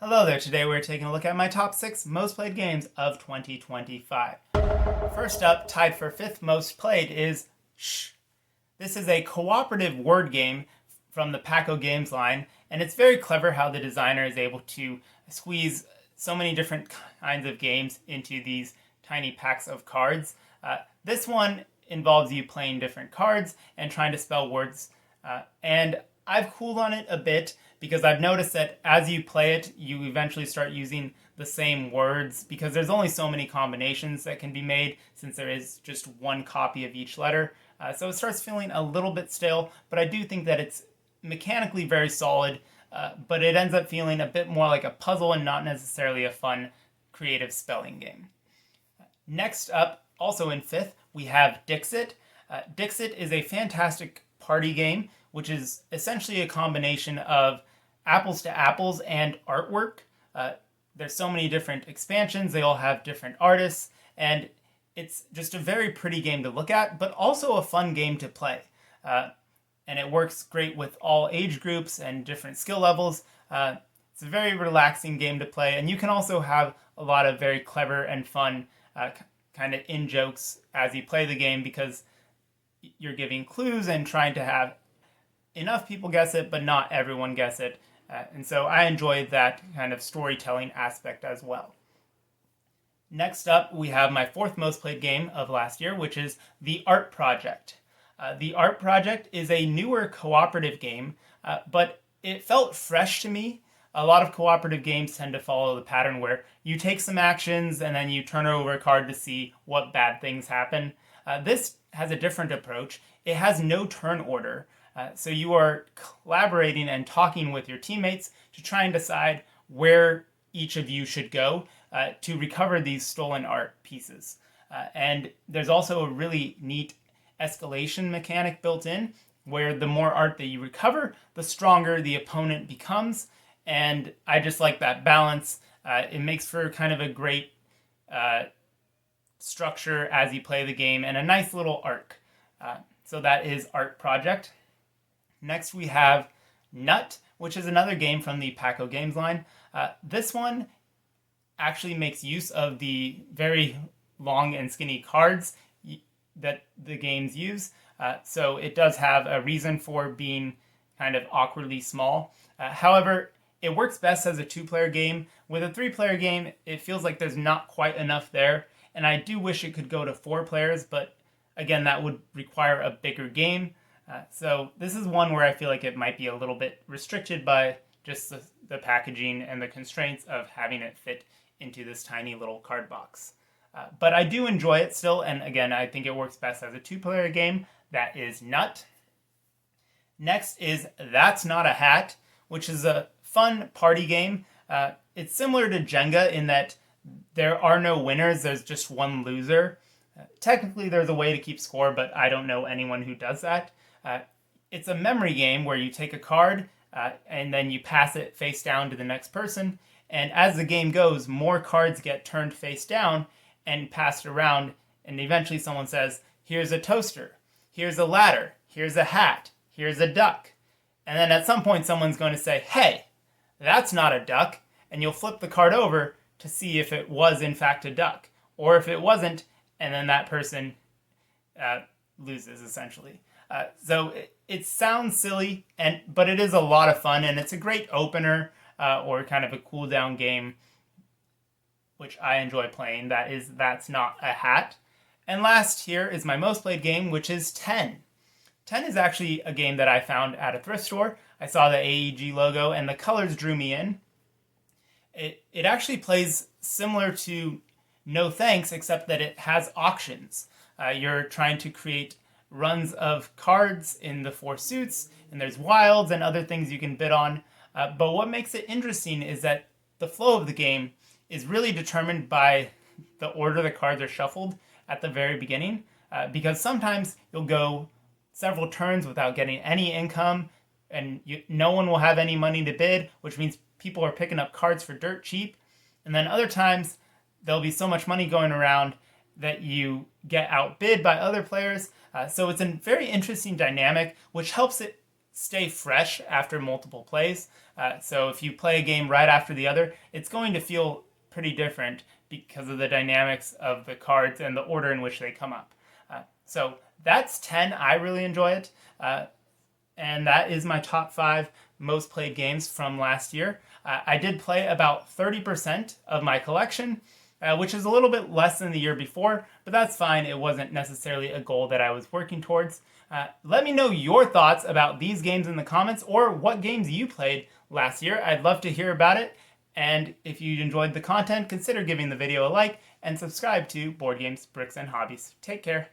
Hello there, today we're taking a look at my top 6 most played games of 2025. First up, tied for 5th most played is Shh. This is a cooperative word game from the Paco Games line, and it's very clever how the designer is able to squeeze so many different kinds of games into these tiny packs of cards. This one involves you playing different cards and trying to spell words, and I've cooled on it a bit because I've noticed that as you play it, you eventually start using the same words because there's only so many combinations that can be made since there is just one copy of each letter. So it starts feeling a little bit stale, but I do think that it's mechanically very solid, but it ends up feeling a bit more like a puzzle and not necessarily a fun, creative spelling game. Next up, also in 5th, we have Dixit. Dixit is a fantastic party game, which is essentially a combination of apples to apples and artwork. There's so many different expansions, they all have different artists, and it's just a very pretty game to look at, but also a fun game to play. And it works great with all age groups and different skill levels. It's a very relaxing game to play, and you can also have a lot of very clever and fun kind of in-jokes as you play the game because you're giving clues and trying to have enough people guess it, but not everyone guess it. And so I enjoyed that kind of storytelling aspect as well. Next up, we have my 4th most played game of last year, which is The Art Project. The Art Project is a newer cooperative game, but it felt fresh to me. A lot of cooperative games tend to follow the pattern where you take some actions and then you turn over a card to see what bad things happen. This has a different approach. It has no turn order. So you are collaborating and talking with your teammates to try and decide where each of you should go to recover these stolen art pieces. And there's also a really neat escalation mechanic built in where the more art that you recover, the stronger the opponent becomes. And I just like that balance. It makes for kind of a great structure as you play the game and a nice little arc. So that is Art Project. Next we have Nut, which is another game from the Paco Games line. This one actually makes use of the very long and skinny cards that the games use. So it does have a reason for being kind of awkwardly small. However, it works best as a 2-player game. With a 3-player game, it feels like there's not quite enough there. And I do wish it could go to 4 players, but again, that would require a bigger game. So this is one where I feel like it might be a little bit restricted by just the packaging and the constraints of having it fit into this tiny little card box. But I do enjoy it still, and again, I think it works best as a 2-player game. That is Nut. Next is That's Not a Hat, which is a fun party game. It's similar to Jenga in that there are no winners, there's just one loser. Technically, there's a way to keep score, but I don't know anyone who does that. It's a memory game where you take a card and then you pass it face down to the next person. And as the game goes, more cards get turned face down and passed around. And eventually someone says, here's a toaster, here's a ladder, here's a hat, here's a duck. And then at some point someone's going to say, hey, that's not a duck. And you'll flip the card over to see if it was in fact a duck. Or if it wasn't, and then that person loses essentially. So it sounds silly, but it is a lot of fun, and it's a great opener or kind of a cool down game, which I enjoy playing. That's Not a Hat. And last here is my most played game, which is 10. 10 is actually a game that I found at a thrift store. I saw the AEG logo, and the colors drew me in. It actually plays similar to No Thanks, except that it has auctions. You're trying to create runs of cards in the 4 suits, and there's wilds and other things you can bid on. But what makes it interesting is that the flow of the game is really determined by the order the cards are shuffled at the very beginning, because sometimes you'll go several turns without getting any income, and no one will have any money to bid, which means people are picking up cards for dirt cheap. And then other times, there'll be so much money going around that you get outbid by other players. So it's a very interesting dynamic, which helps it stay fresh after multiple plays. So if you play a game right after the other, it's going to feel pretty different because of the dynamics of the cards and the order in which they come up. So that's 10. I really enjoy it. And that is my top 5 most played games from last year. I did play about 30% of my collection, which is a little bit less than the year before, but that's fine. It wasn't necessarily a goal that I was working towards. Let me know your thoughts about these games in the comments, or what games you played last year. I'd love to hear about it. And if you enjoyed the content, consider giving the video a like and subscribe to Board Games, Bricks, and Hobbies. Take care.